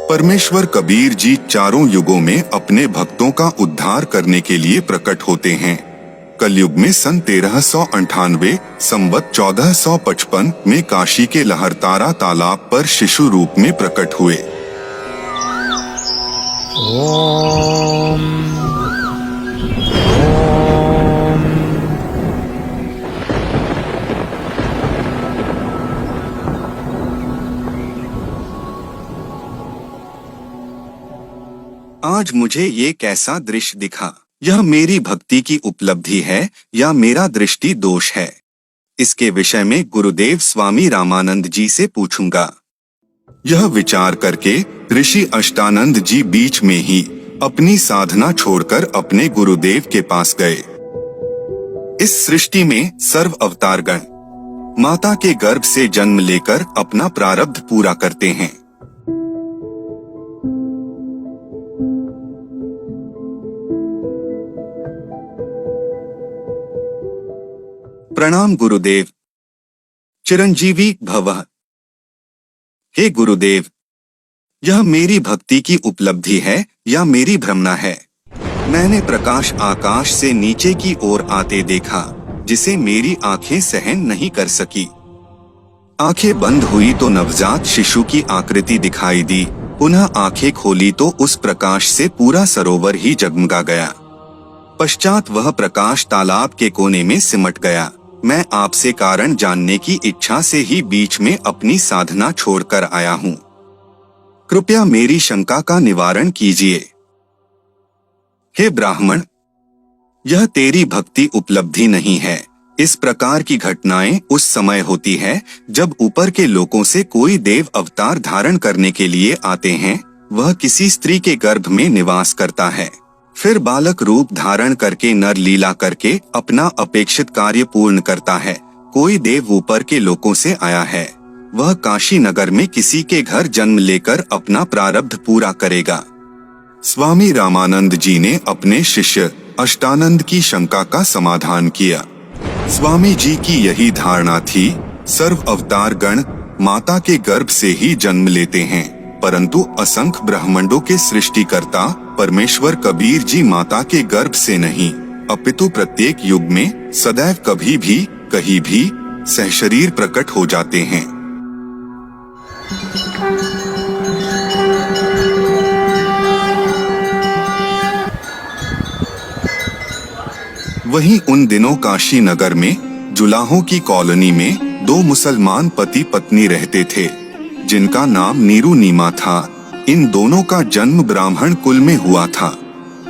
परमेश्वर कबीर जी चारों युगों में अपने भक्तों का उद्धार करने के लिए प्रकट होते हैं। कलयुग में सन 1398 संवत 1455 में काशी के लहरतारा तालाब पर शिशु रूप में प्रकट हुए। ओम आज मुझे ये कैसा दृश्य दिखा? यह मेरी भक्ति की उपलब्धि है या मेरा दृष्टि दोष है? इसके विषय में गुरुदेव स्वामी रामानंद जी से पूछूंगा। यह विचार करके ऋषि अष्टानंद जी बीच में ही अपनी साधना छोड़कर अपने गुरुदेव के पास गए। इस सृष्टि में सर्व अवतारगण माता के गर्भ से जन्म लेकर अपना प्रारब्ध पूरा करते हैं। प्रणाम गुरुदेव। चिरंजीवी भवः। हे गुरुदेव, यह मेरी भक्ति की उपलब्धि है या मेरी भ्रमणा है? मैंने प्रकाश आकाश से नीचे की ओर आते देखा, जिसे मेरी आंखें सहन नहीं कर सकी। आंखें बंद हुई तो नवजात शिशु की आकृति दिखाई दी। पुनः आंखें खोली तो उस प्रकाश से पूरा सरोवर ही जगमगा गया। पश्चात वह प्रकाश तालाब के कोने में सिमट गया। मैं आपसे कारण जानने की इच्छा से ही बीच में अपनी साधना छोड़कर आया हूँ। कृपया मेरी शंका का निवारण कीजिए। हे ब्राह्मण, यह तेरी भक्ति उपलब्धि नहीं है। इस प्रकार की घटनाएं उस समय होती है जब ऊपर के लोकों से कोई देव अवतार धारण करने के लिए आते हैं। वह किसी स्त्री के गर्भ में निवास करता है, फिर बालक रूप धारण करके नर लीला करके अपना अपेक्षित कार्य पूर्ण करता है। कोई देव ऊपर के लोकों से आया है, वह काशी नगर में किसी के घर जन्म लेकर अपना प्रारब्ध पूरा करेगा। स्वामी रामानंद जी ने अपने शिष्य अष्टानंद की शंका का समाधान किया। स्वामी जी की यही धारणा थी, सर्व अवतार गण माता के गर्भ से ही जन्म लेते हैं, परंतु असंख्य ब्रह्मांडों के सृष्टिकर्ता परमेश्वर कबीर जी माता के गर्भ से नहीं, अपितु प्रत्येक युग में सदैव कभी भी कहीं भी सहशरीर प्रकट हो जाते हैं। वहीं उन दिनों काशी नगर में जुलाहों की कॉलोनी में दो मुसलमान पति पत्नी रहते थे, जिनका नाम नीरू नीमा था। इन दोनों का जन्म ब्राह्मण कुल में हुआ था।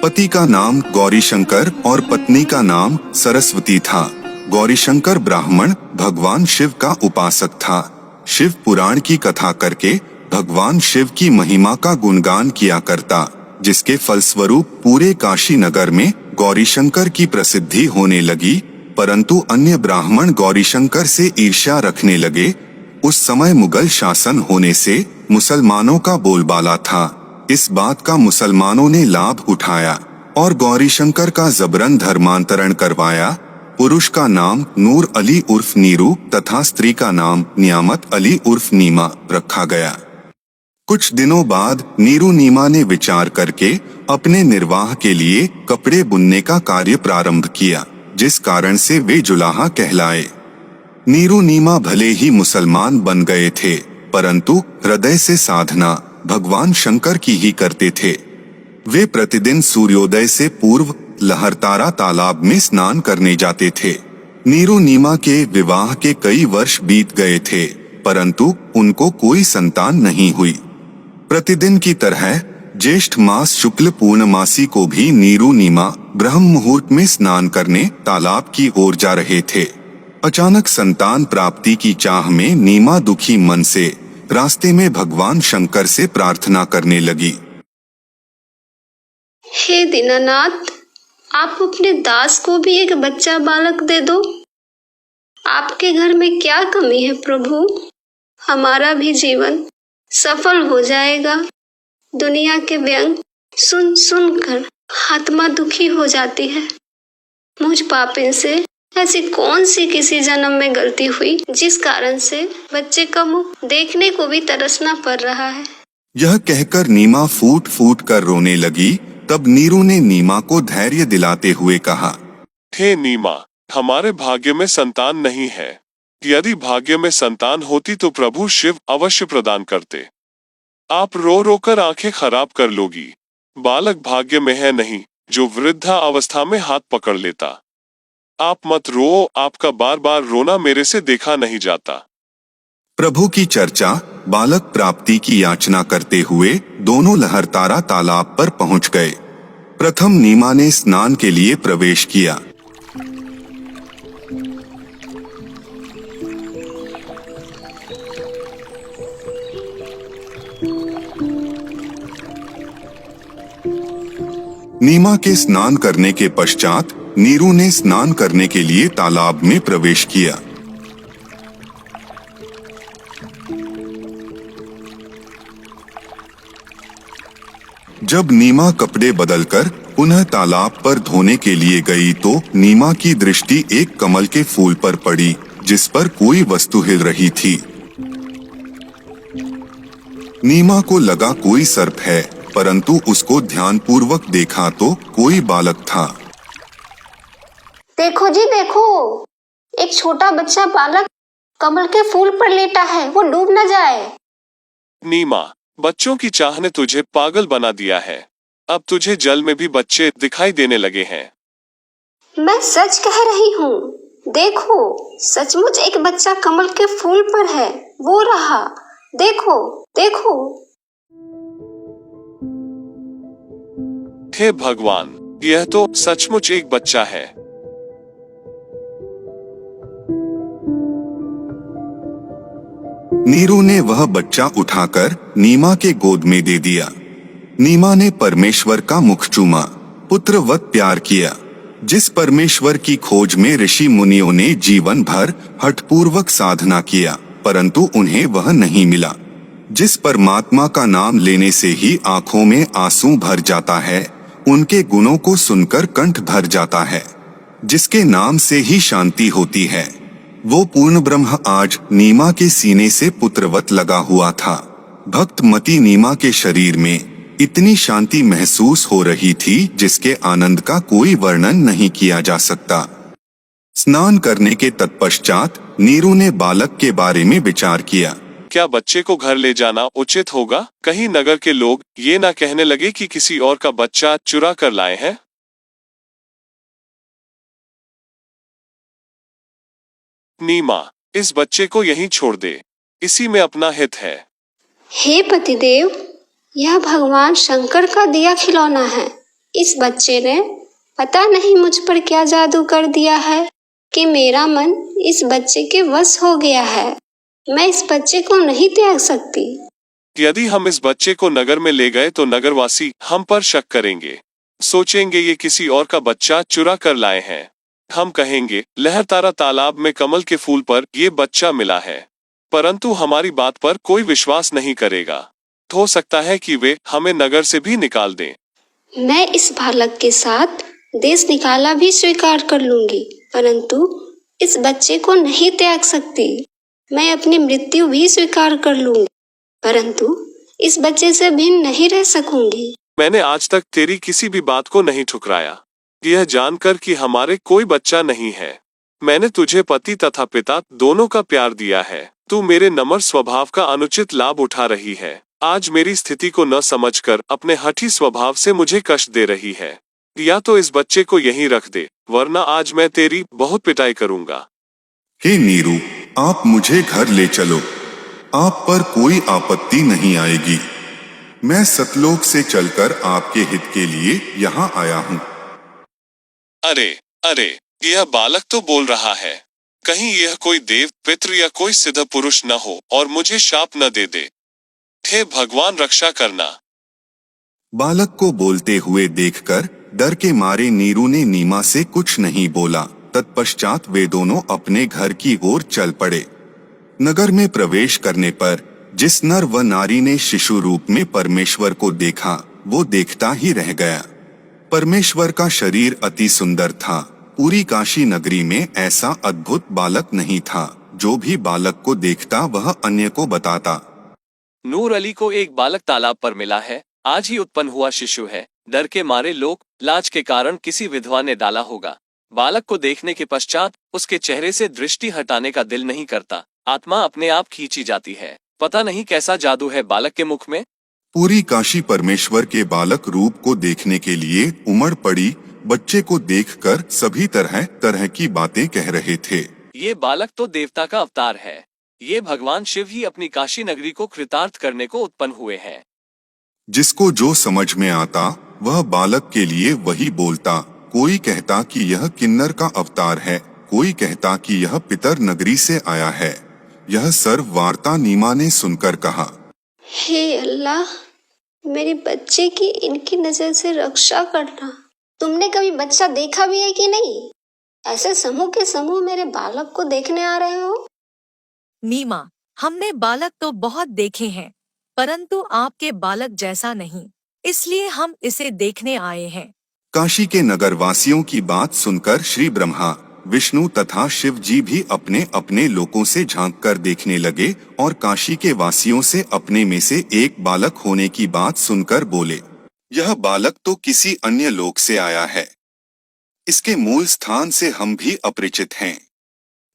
पति का नाम गौरीशंकर और पत्नी का नाम सरस्वती था। गौरीशंकर ब्राह्मण भगवान शिव का उपासक था। शिव पुराण की कथा करके भगवान शिव की महिमा का गुणगान किया करता, जिसके फलस्वरूप पूरे काशी नगर में गौरीशंकर की प्रसिद्धि होने लगी। परंतु अन्य ब्राह्मण गौरीशंकर से ईर्ष्या रखने लगे। उस समय मुगल शासन होने से मुसलमानों का बोलबाला था। इस बात का मुसलमानों ने लाभ उठाया और गौरीशंकर का जबरन धर्मांतरण करवाया। पुरुष का नाम नूर अली उर्फ नीरू तथा स्त्री का नाम नियामत अली उर्फ नीमा रखा गया। कुछ दिनों बाद नीरू नीमा ने विचार करके अपने निर्वाह के लिए कपड़े बुनने का कार्य प्रारंभ किया, जिस कारण से वे जुलाहा कहलाए। नीरू नीमा भले ही मुसलमान बन गए थे, परंतु हृदय से साधना भगवान शंकर की ही करते थे। वे प्रतिदिन सूर्योदय से पूर्व लहरतारा तालाब में स्नान करने जाते थे। नीरू नीमा के विवाह के कई वर्ष बीत गए थे, परंतु उनको कोई संतान नहीं हुई। प्रतिदिन की तरह ज्येष्ठ मास शुक्ल पूर्णमासी को भी नीरू नीमा ब्रह्म मुहूर्त में स्नान करने तालाब की ओर जा रहे थे। अचानक संतान प्राप्ति की चाह में नीमा दुखी मन से रास्ते में भगवान शंकर से प्रार्थना करने लगी। हे दीनानाथ, आप अपने दास को भी एक बच्चा बालक दे दो। आपके घर में क्या कमी है प्रभु? हमारा भी जीवन सफल हो जाएगा। दुनिया के व्यंग सुन सुन कर आत्मा दुखी हो जाती है। मुझ पापिन से ऐसी कौन सी किसी जन्म में गलती हुई जिस कारण से बच्चे का मुख देखने को भी तरसना पड़ रहा है। यह कहकर नीमा फूट फूट कर रोने लगी। तब नीरू ने नीमा को धैर्य दिलाते हुए कहा, हे नीमा, हमारे भाग्य में संतान नहीं है। यदि भाग्य में संतान होती तो प्रभु शिव अवश्य प्रदान करते। आप रो रो कर आंखें खराब कर लोगी। बालक भाग्य में है नहीं जो वृद्धा अवस्था में हाथ पकड़ लेता। आप मत रो, आपका बार बार रोना मेरे से देखा नहीं जाता। प्रभु की चर्चा बालक प्राप्ति की याचना करते हुए दोनों लहरतारा तालाब पर पहुंच गए। प्रथम नीमा ने स्नान के लिए प्रवेश किया। नीमा के स्नान करने के पश्चात नीरू ने स्नान करने के लिए तालाब में प्रवेश किया। जब नीमा कपड़े बदलकर पुनः तालाब पर धोने के लिए गई तो नीमा की दृष्टि एक कमल के फूल पर पड़ी जिस पर कोई वस्तु हिल रही थी। नीमा को लगा कोई सर्प है, परंतु उसको ध्यानपूर्वक देखा तो कोई बालक था। देखो जी देखो, एक छोटा बच्चा बालक कमल के फूल पर लेटा है, वो डूब न जाए। नीमा, बच्चों की चाह ने तुझे पागल बना दिया है। अब तुझे जल में भी बच्चे दिखाई देने लगे हैं। मैं सच कह रही हूँ। देखो, सचमुच एक बच्चा कमल के फूल पर है, वो रहा। देखो देखो। हे भगवान, यह तो सचमुच एक बच्चा है। नीरू ने वह बच्चा उठाकर नीमा के गोद में दे दिया। नीमा ने परमेश्वर का मुख चूमा, पुत्रवत प्यार किया। जिस परमेश्वर की खोज में ऋषि मुनियों ने जीवन भर हठपूर्वक साधना किया, परंतु उन्हें वह नहीं मिला। जिस परमात्मा का नाम लेने से ही आंखों में आंसू भर जाता है, उनके गुणों को सुनकर कंठ भर जाता है, जिसके नाम से ही शांति होती है, वो पूर्ण ब्रह्म आज नीमा के सीने से पुत्रवत लगा हुआ था। भक्तमती नीमा के शरीर में इतनी शांति महसूस हो रही थी जिसके आनंद का कोई वर्णन नहीं किया जा सकता। स्नान करने के तत्पश्चात नीरू ने बालक के बारे में विचार किया। क्या बच्चे को घर ले जाना उचित होगा? कहीं नगर के लोग ये ना कहने लगे कि किसी और का बच्चा चुरा कर लाए हैं। नीमा, इस बच्चे को यहीं छोड़ दे, इसी में अपना हित है। हे पतिदेव, यह भगवान शंकर का दिया खिलौना है। इस बच्चे ने पता नहीं मुझ पर क्या जादू कर दिया है कि मेरा मन इस बच्चे के वश हो गया है। मैं इस बच्चे को नहीं त्याग सकती। यदि हम इस बच्चे को नगर में ले गए तो नगरवासी हम पर शक करेंगे, सोचेंगे ये किसी और का बच्चा चुरा कर लाए हैं। हम कहेंगे लहरतारा तालाब में कमल के फूल पर ये बच्चा मिला है, परंतु हमारी बात पर कोई विश्वास नहीं करेगा। हो सकता है कि वे हमें नगर से भी निकाल दें। मैं इस बालक के साथ देश निकाला भी स्वीकार कर लूंगी, परंतु इस बच्चे को नहीं त्याग सकती। मैं अपनी मृत्यु भी स्वीकार कर लूंगी, परंतु इस बच्चे से भिन्न नहीं रह सकूंगी। मैंने आज तक तेरी किसी भी बात को नहीं ठुकराया, यह जानकर कि हमारे कोई बच्चा नहीं है। मैंने तुझे पति तथा पिता दोनों का प्यार दिया है। तू मेरे नम्र स्वभाव का अनुचित लाभ उठा रही है। आज मेरी स्थिति को न समझकर अपने हठी स्वभाव से मुझे कष्ट दे रही है। या तो इस बच्चे को यहीं रख दे, वरना आज मैं तेरी बहुत पिटाई करूंगा। हे नीरू, आप मुझे घर ले चलो, आप पर कोई आपत्ति नहीं आएगी। मैं सतलोक से चलकर आपके हित के लिए यहाँ आया हूँ। अरे अरे, यह बालक तो बोल रहा है। कहीं यह कोई देव पितृ या कोई सिद्ध पुरुष न हो और मुझे शाप न दे दे। हे भगवान, रक्षा करना। बालक को बोलते हुए देखकर डर के मारे नीरू ने नीमा से कुछ नहीं बोला। तत्पश्चात वे दोनों अपने घर की ओर चल पड़े। नगर में प्रवेश करने पर जिस नर व नारी ने शिशु रूप में परमेश्वर को देखा, वो देखता ही रह गया। परमेश्वर का शरीर अति सुंदर था। पूरी काशी नगरी में ऐसा अद्भुत बालक नहीं था। जो भी बालक को देखता वह अन्य को बताता। नूर अली को एक बालक तालाब पर मिला है, आज ही उत्पन्न हुआ शिशु है। डर के मारे लोग लाज के कारण किसी विधवा ने डाला होगा। बालक को देखने के पश्चात उसके चेहरे से दृष्टि हटाने का दिल नहीं करता, आत्मा अपने आप खींची जाती है। पता नहीं कैसा जादू है बालक के मुख में। पूरी काशी परमेश्वर के बालक रूप को देखने के लिए उमड़ पड़ी। बच्चे को देखकर सभी तरह तरह की बातें कह रहे थे। ये बालक तो देवता का अवतार है। ये भगवान शिव ही अपनी काशी नगरी को कृतार्थ करने को उत्पन्न हुए हैं। जिसको जो समझ में आता वह बालक के लिए वही बोलता। कोई कहता कि यह किन्नर का अवतार है, कोई कहता कि यह पितर नगरी से आया है। यह सर्व वार्ता नीमा ने सुनकर कहा, हे अल्लाह, मेरे बच्चे की इनकी नजर से रक्षा करना। तुमने कभी बच्चा देखा भी है कि नहीं? ऐसे समूह के समूह मेरे बालक को देखने आ रहे हो? नीमा, हमने बालक तो बहुत देखे हैं, परंतु आपके बालक जैसा नहीं, इसलिए हम इसे देखने आए हैं। काशी के नगरवासियों की बात सुनकर श्री ब्रह्मा, विष्णु तथा शिव जी भी अपने अपने लोकों से झांक कर देखने लगे और काशी के वासियों से अपने में से एक बालक होने की बात सुनकर बोले, यह बालक तो किसी अन्य लोक से आया है। इसके मूल स्थान से हम भी अपरिचित हैं।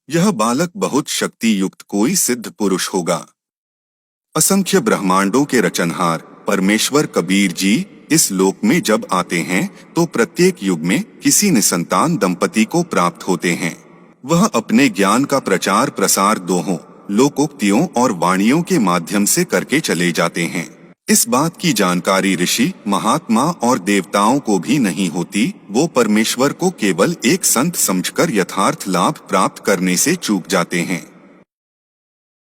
यह बालक बहुत शक्ति युक्त कोई सिद्ध पुरुष होगा। असंख्य ब्रह्मांडों के रचनहार परमेश्वर कबीर जी इस लोक में जब आते हैं तो प्रत्येक युग में किसी निसंतान दंपति को प्राप्त होते हैं। वह अपने ज्ञान का प्रचार प्रसार दोहों लोकोक्तियों और वाणियों के माध्यम से करके चले जाते हैं। इस बात की जानकारी ऋषि, महात्मा और देवताओं को भी नहीं होती। वो परमेश्वर को केवल एक संत समझकर यथार्थ लाभ प्राप्त करने से चूक जाते हैं।